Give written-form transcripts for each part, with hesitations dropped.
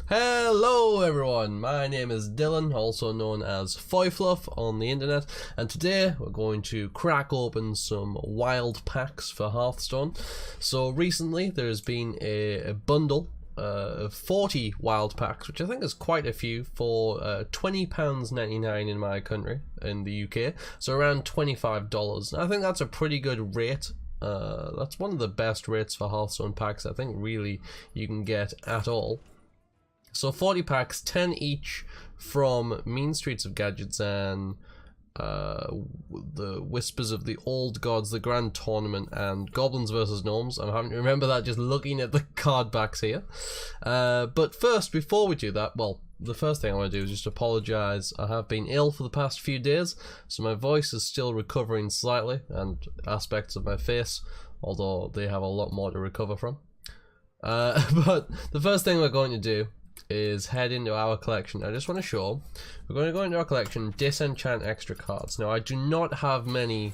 Hello everyone, my name is Dylan, also known as Foyfluff on the internet, and today we're going to crack open some wild packs for Hearthstone. So recently there's been a bundle of 40 wild packs, which I think is quite a few, for £20.99 in my country, in the UK, so around $25. I think that's a pretty good rate. That's one of the best rates for Hearthstone packs I think really you can get at all. So 40 packs, 10 each from Mean Streets of Gadgets and the Whispers of the Old Gods, the Grand Tournament, and Goblins vs Gnomes. I'm having to remember that just looking at the card backs here. But first, before we do that, well, the first thing I want to do is just apologise. I have been ill for the past few days, so my voice is still recovering slightly, and aspects of my face, although they have a lot more to recover from. But the first thing we're going to do is head into our collection. I just want to show we're going to go into our collection, disenchant extra cards. Now I do not have many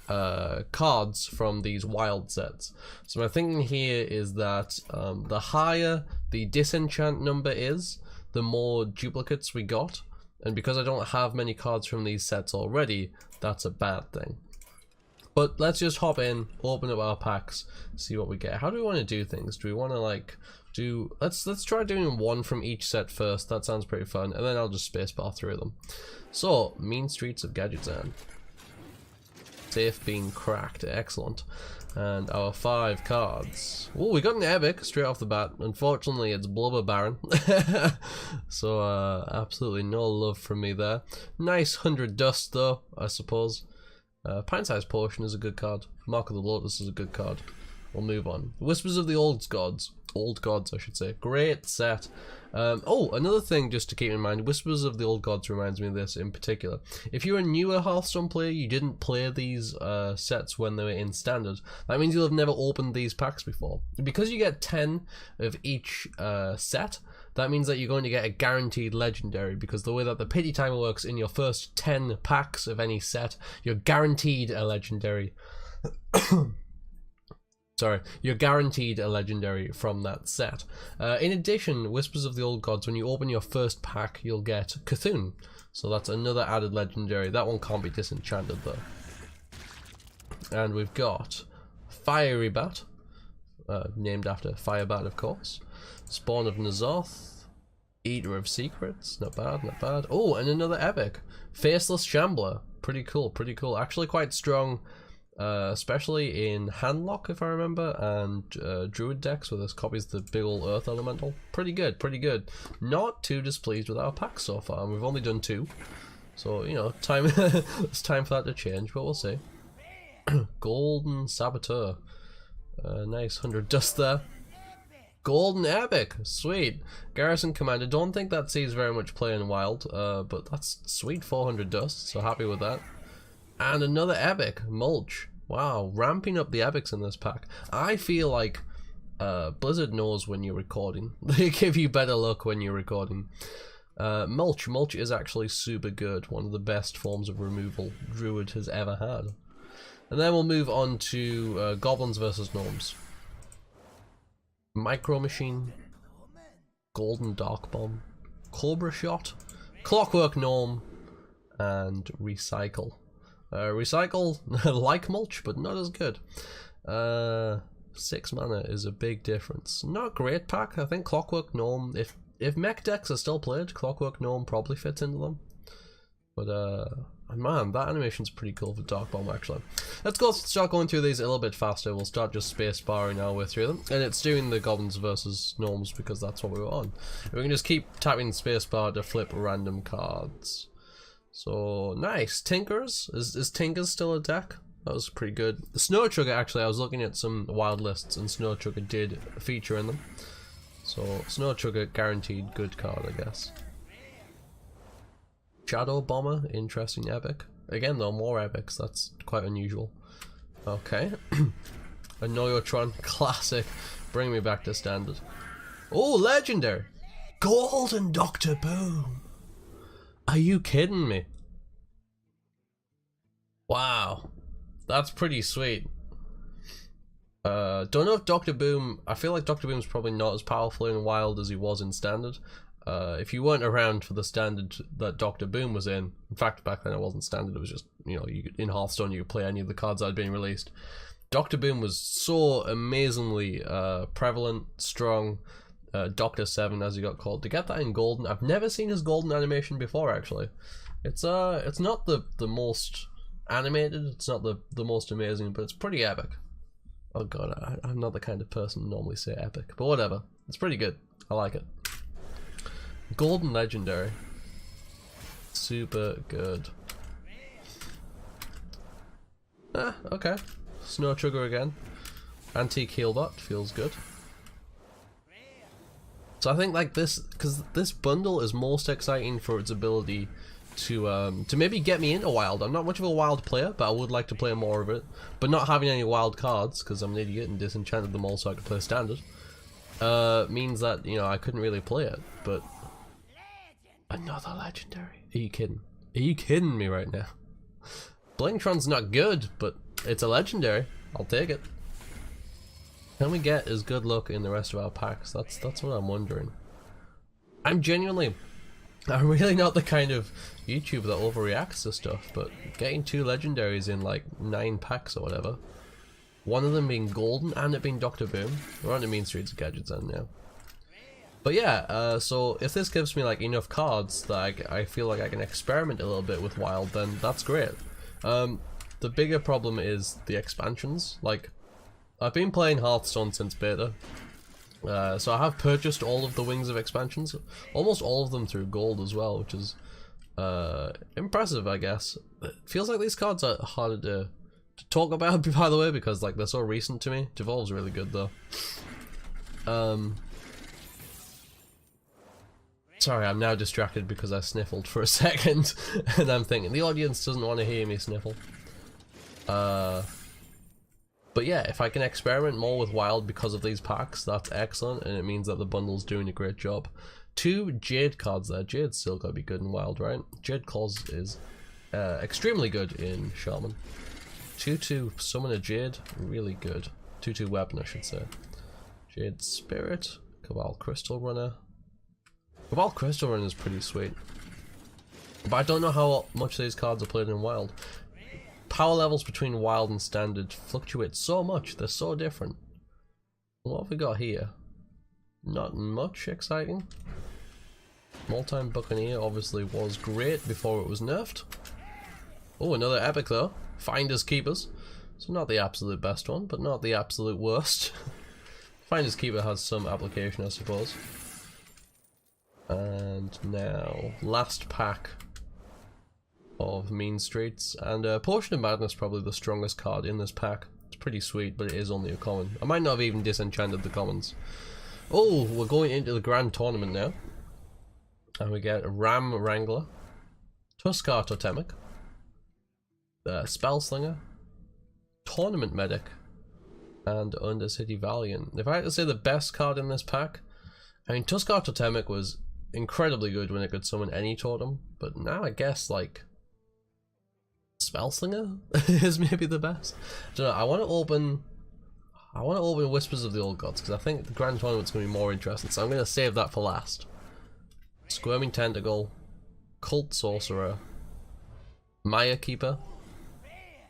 cards from these wild sets, so my thinking here is that the higher the disenchant number is, the more duplicates we got, and because I don't have many cards from these sets already, that's a bad thing. But let's just hop in, open up our packs, see what we get. How do we want to do things? Do we want to like let's try doing one from each set first. That sounds pretty fun, and then I'll just spacebar through them. So, Mean Streets of Gadgets. Safe being cracked, excellent. And our 5 cards. Oh, we got an epic straight off the bat. Unfortunately, it's Blubber Baron. So, absolutely no love from me there. Nice 100 Dust though, I suppose. Pint-sized Potion is a good card. Mark of the Lotus is a good card. We'll move on. Whispers of the Old Gods, I should say. Great set. Oh, another thing just to keep in mind, Whispers of the Old Gods reminds me of this in particular. If you're a newer Hearthstone player, you didn't play these sets when they were in Standard, that means you'll have never opened these packs before. Because you get 10 of each set, that means that you're going to get a guaranteed legendary, because the way that the pity timer works, in your first 10 packs of any set, you're guaranteed a legendary. Sorry, you're guaranteed a legendary from that set. In addition, Whispers of the Old Gods, when you open your first pack, you'll get Cthulhu. So that's another added legendary. That one can't be disenchanted though. And we've got Fiery Bat, named after Firebat of course. Spawn of N'Zoth, Eater of Secrets, not bad, not bad. Oh, and another epic, Faceless Shambler, pretty cool, pretty cool. Actually quite strong. Especially in Handlock, if I remember, and Druid decks where this copies the big ol' Earth Elemental. Pretty good, pretty good. Not too displeased with our packs so far, and we've only done 2. So, you know, it's time for that to change, but we'll see. Golden Saboteur. Nice 100 Dust there. Golden Epic, sweet. Garrison Commander, don't think that sees very much play in Wild, but that's sweet 400 Dust, so happy with that. And another epic, Mulch. Wow, ramping up the epics in this pack. I feel like Blizzard knows when you're recording. They give you better luck when you're recording. Mulch is actually super good. One of the best forms of removal Druid has ever had. And then we'll move on to Goblins vs Gnomes. Micro Machine, Golden Dark Bomb, Cobra Shot, Clockwork Gnome, and Recycle. Recycle, like Mulch, but not as good. 6 mana is a big difference. Not a great pack. I think Clockwork Gnome, if mech decks are still played, Clockwork Gnome probably fits into them. But man, that animation's pretty cool for Dark Bomb actually. Let's start going through these a little bit faster. We'll start just space barring our way through them. And it's doing the Goblins versus Gnomes because that's what we were on. We can just keep tapping spacebar to flip random cards. So, nice. Tinkers? Is Tinkers still a deck? That was pretty good. The Snow Chugger, actually, I was looking at some wild lists and Snow Chugger did feature in them. So, Snow Chugger, guaranteed good card, I guess. Shadow Bomber, interesting epic. Again, though, more epics. That's quite unusual. Okay. Annoyotron, classic. Bring me back to Standard. Oh, legendary! Golden Dr. Boom! Are you kidding me? Wow, that's pretty sweet. Don't know if Dr. Boom, I feel like Dr. Boom's probably not as powerful in Wild as he was in Standard. If you weren't around for the Standard that Dr. Boom was in fact back then it wasn't Standard, it was just, you know, in Hearthstone you could play any of the cards that had been released. Dr. Boom was so amazingly prevalent, strong, Dr. 7 as he got called. To get that in Golden, I've never seen his Golden animation before actually. It's not the most animated, it's not the most amazing, but it's pretty epic. Oh god, I'm not the kind of person to normally say epic, but whatever. It's pretty good. I like it. Golden Legendary. Super good. Ah, okay. Snow Trigger again. Antique Healbot feels good. So I think like this, because this bundle is most exciting for its ability to maybe get me into Wild. I'm not much of a Wild player, but I would like to play more of it. But not having any Wild cards, because I'm an idiot and disenchanted them all so I could play Standard, means that, you know, I couldn't really play it. But another Legendary. Are you kidding? Are you kidding me right now? Blingtron's not good, but it's a Legendary. I'll take it. Can we get as good luck in the rest of our packs? That's what I'm wondering. I'm really not the kind of YouTuber that overreacts to stuff, but getting 2 legendaries in like 9 packs or whatever, one of them being Golden and it being Dr. Boom, we're on the mean streets of Gadgets End now. But yeah, so if this gives me like enough cards that I feel like I can experiment a little bit with Wild, then that's great. The bigger problem is the expansions. Like, I've been playing Hearthstone since beta, so I have purchased all of the Wings of expansions, almost all of them through gold as well, which is impressive, I guess. It feels like these cards are harder to talk about, by the way, because like they're so recent to me. Devolve's really good though. Sorry, I'm now distracted because I sniffled for a second, and I'm thinking the audience doesn't want to hear me sniffle. But yeah, if I can experiment more with Wild because of these packs, that's excellent, and it means that the bundle's doing a great job. 2 Jade cards there. Jade's still gotta be good in Wild, right? Jade Claws is extremely good in Shaman. 2/2 Summon a Jade, really good. 2/2 Weapon, I should say. Jade Spirit, Cabal Crystal Runner. Cabal Crystal Runner is pretty sweet. But I don't know how much these cards are played in Wild. Power levels between Wild and Standard fluctuate so much, they're so different. What have we got here? Not much exciting. Small-Time Buccaneer obviously was great before it was nerfed. Oh, another epic though. Finders Keepers. So not the absolute best one, but not the absolute worst. Finders Keeper has some application, I suppose. And now, last pack of Mean Streets, and Potion of Madness probably the strongest card in this pack. It's pretty sweet, but it is only a common. I might not have even disenchanted the commons. Oh, we're going into the Grand Tournament now. And we get Ram Wrangler, Tuskar Totemic, Spellslinger, Tournament Medic, and Undercity Valiant. If I had to say the best card in this pack, I mean Tuskar Totemic was incredibly good when it could summon any totem, but now I guess like Spellslinger is maybe the best. I don't know, I want to open Whispers of the Old Gods because I think the Grand Tournament's going to be more interesting, so I'm going to save that for last. Squirming Tentacle, Cult Sorcerer, Maya Keeper,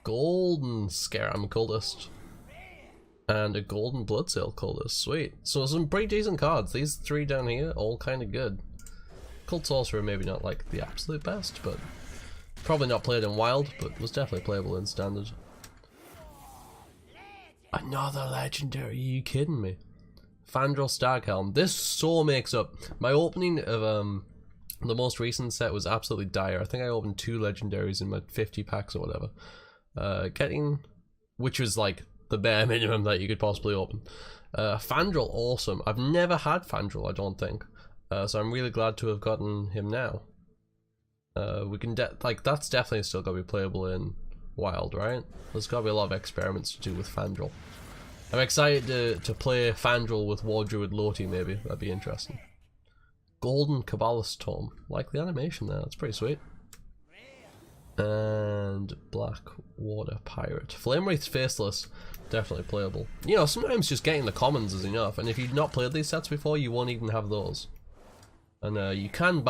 Golden Scaram Cultist, and a Golden Bloodsail Cultist. Sweet. So some pretty decent cards. These 3 down here, all kind of good. Cult Sorcerer maybe not like the absolute best, but probably not played in Wild, but was definitely playable in Standard. Another Legendary, are you kidding me? Fandral Staghelm. This so makes up. My opening of the most recent set was absolutely dire. I think I opened 2 Legendaries in my 50 packs or whatever. Which was like the bare minimum that you could possibly open. Fandral, awesome. I've never had Fandral, I don't think. So I'm really glad to have gotten him now. We can that's definitely still got to be playable in Wild, right? There's got to be a lot of experiments to do with Fandral. I'm excited to play Fandral with War Druid Loti, maybe. That'd be interesting. Golden Kabbalist Tome. Like the animation there, that's pretty sweet. And Black Water Pirate. Flame Wraith's Faceless. definitely playable. You know, sometimes just getting the commons is enough, and if you've not played these sets before, you won't even have those. And you can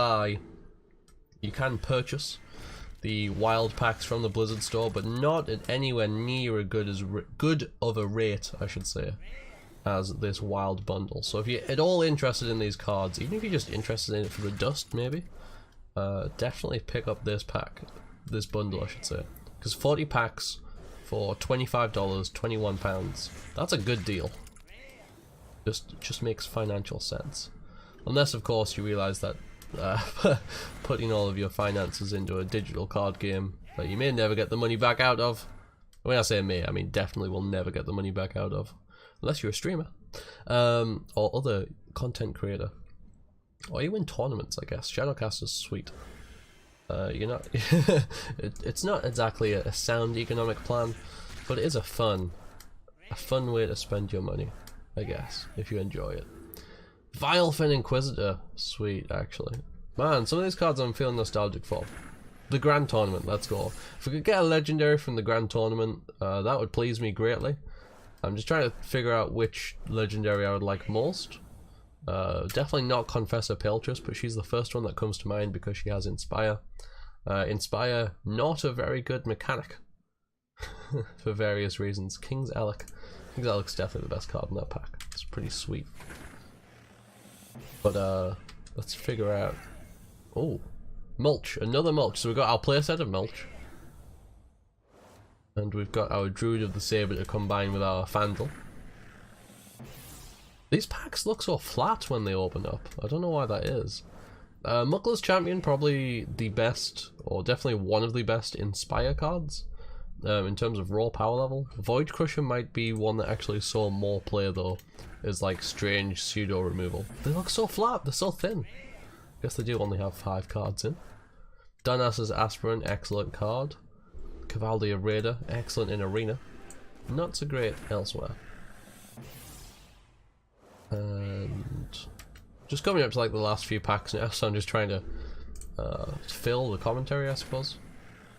purchase the wild packs from the Blizzard store, but not at anywhere near as good of a rate, I should say, as this wild bundle. So if you're at all interested in these cards, even if you're just interested in it for the dust, maybe, definitely pick up this bundle, I should say, because 40 packs for $25, £21, that's a good deal. Just makes financial sense, unless of course you realize that putting all of your finances into a digital card game that you may never get the money back out of. When I say may, I mean definitely will never get the money back out of, unless you're a streamer or other content creator, or you win tournaments, I guess. Shadowcast is sweet. You're not it's not exactly a sound economic plan, but it is a fun way to spend your money, I guess, if you enjoy it. Vilefin Inquisitor, sweet, actually. Man, some of these cards I'm feeling nostalgic for. The Grand Tournament, let's go. If we could get a legendary from the Grand Tournament, that would please me greatly. I'm just trying to figure out which legendary I would like most. Definitely not Confessor Peltress, but she's the first one that comes to mind because she has Inspire. Inspire, not a very good mechanic for various reasons. King's Alec. King's Alec's definitely the best card in that pack. It's pretty sweet. But let's figure out. Oh, Mulch, another Mulch. So we've got our playset of Mulch, and we've got our Druid of the Saber to combine with our Fandel. These packs look so flat when they open up. I don't know why that is. Muckler's Champion, probably the best, or definitely one of the best Inspire cards in terms of raw power level. Void Crusher might be one that actually saw more play though, is like strange pseudo removal. They look so flat, they're so thin. I guess they do only have 5 cards in. Dunas's Aspirant, excellent card. Cavaldia Raider, excellent in Arena. Not so great elsewhere. And just coming up to like the last few packs now, so I'm just trying to fill the commentary, I suppose.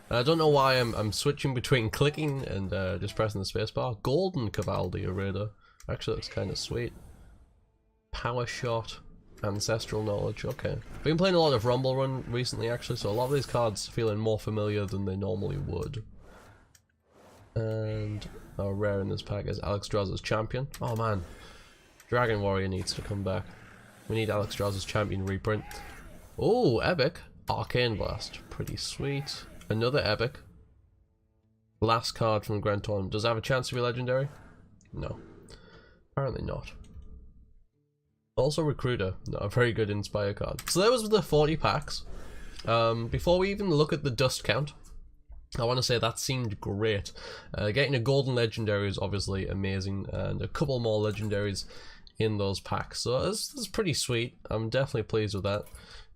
And I don't know why I'm switching between clicking and just pressing the spacebar. Golden Cavaldia Raider actually looks kind of sweet. Power Shot, Ancestral Knowledge, okay. I've been playing a lot of Rumble Run recently actually, so a lot of these cards feeling more familiar than they normally would. And our rare in this pack is Alexstrasza's Champion. Oh man, Dragon Warrior needs to come back. We need Alexstrasza's Champion reprint. Oh, epic. Arcane Blast, pretty sweet. Another epic. Last card from the Grand Tournament. Does it have a chance to be legendary? No. Apparently not. Also Recruiter, not a very good Inspire card. So there was the 40 packs. Before we even look at the dust count, I want to say that seemed great. Getting a golden legendary is obviously amazing, and a couple more legendaries in those packs. So this is pretty sweet. I'm definitely pleased with that.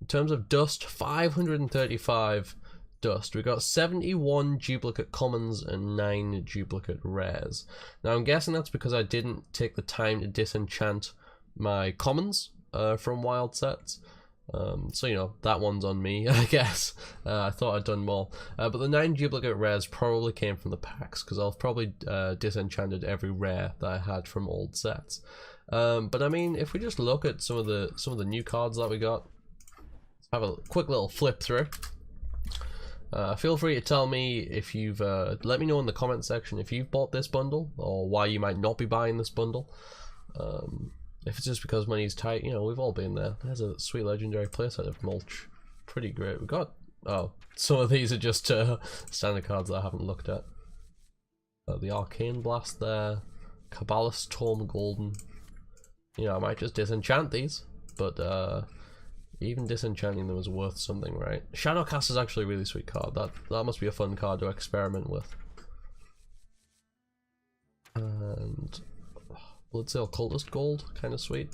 In terms of dust, 535 dust. We got 71 duplicate commons and 9 duplicate rares. Now I'm guessing that's because I didn't take the time to disenchant my commons from wild sets. So you know, that one's on me, I guess. I thought I'd done more. But the 9 duplicate rares probably came from the packs, because I've probably disenchanted every rare that I had from old sets. But I mean, if we just look at some of the new cards that we got, let's have a quick little flip through. Feel free to tell me if you've let me know in the comment section if you've bought this bundle, or why you might not be buying this bundle. If it's just because money's tight, you know, we've all been there. There's a sweet legendary playset of Mulch. Pretty great. We got, oh, some of these are just standard cards that I haven't looked at. The Arcane Blast there. Kabbalist Tome Golden. You know, I might just disenchant these, but even disenchanting them is worth something, right? Shadowcast is actually a really sweet card. That must be a fun card to experiment with. And Bloodsail Cultist Gold, kind of sweet.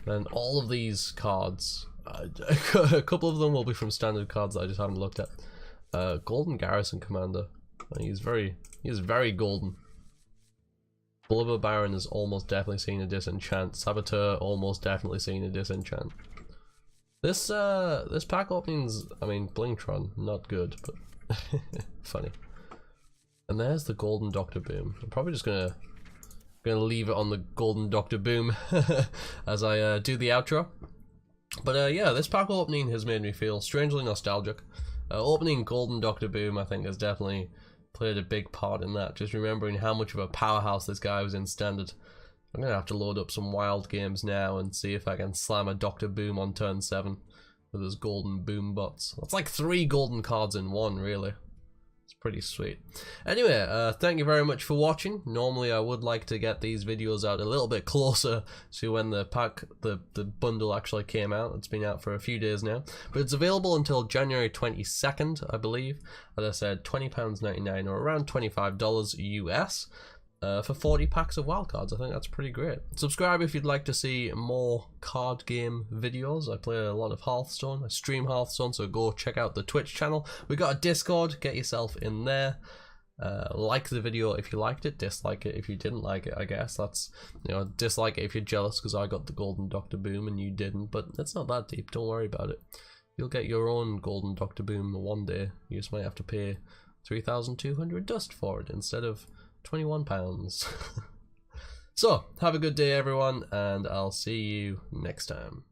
And all of these cards, a couple of them will be from standard cards that I just haven't looked at. Golden Garrison Commander, he's very golden. Blubber Baron is almost definitely seen a disenchant. Saboteur almost definitely seen a disenchant. This pack opening's, I mean, Blingtron, not good, but funny. And there's the Golden Doctor Boom. I'm probably just gonna Gonna leave it on the Golden Dr. Boom as I do the outro. But yeah, this pack opening has made me feel strangely nostalgic. Opening Golden Dr. Boom, I think, has definitely played a big part in that. Just remembering how much of a powerhouse this guy was in Standard. I'm gonna have to load up some wild games now and see if I can slam a Dr. Boom on turn 7 with his Golden Boom bots. That's like 3 golden cards in one, really. It's pretty sweet. Anyway, thank you very much for watching. Normally I would like to get these videos out a little bit closer to when the pack, the bundle actually came out. It's been out for a few days now, but it's available until January 22nd, I believe. As I said, £20.99 or around $25 US. For 40 packs of wildcards. I think that's pretty great. Subscribe if you'd like to see more card game videos. I play a lot of Hearthstone. I stream Hearthstone, so go check out the Twitch channel. We got a Discord. Get yourself in there. Like the video if you liked it. Dislike it if you didn't like it, I guess. That's, you know, dislike it if you're jealous because I got the Golden Dr. Boom and you didn't. But it's not that deep. Don't worry about it. You'll get your own Golden Dr. Boom one day. You just might have to pay 3,200 dust for it instead of £21. So, have a good day everyone, and I'll see you next time.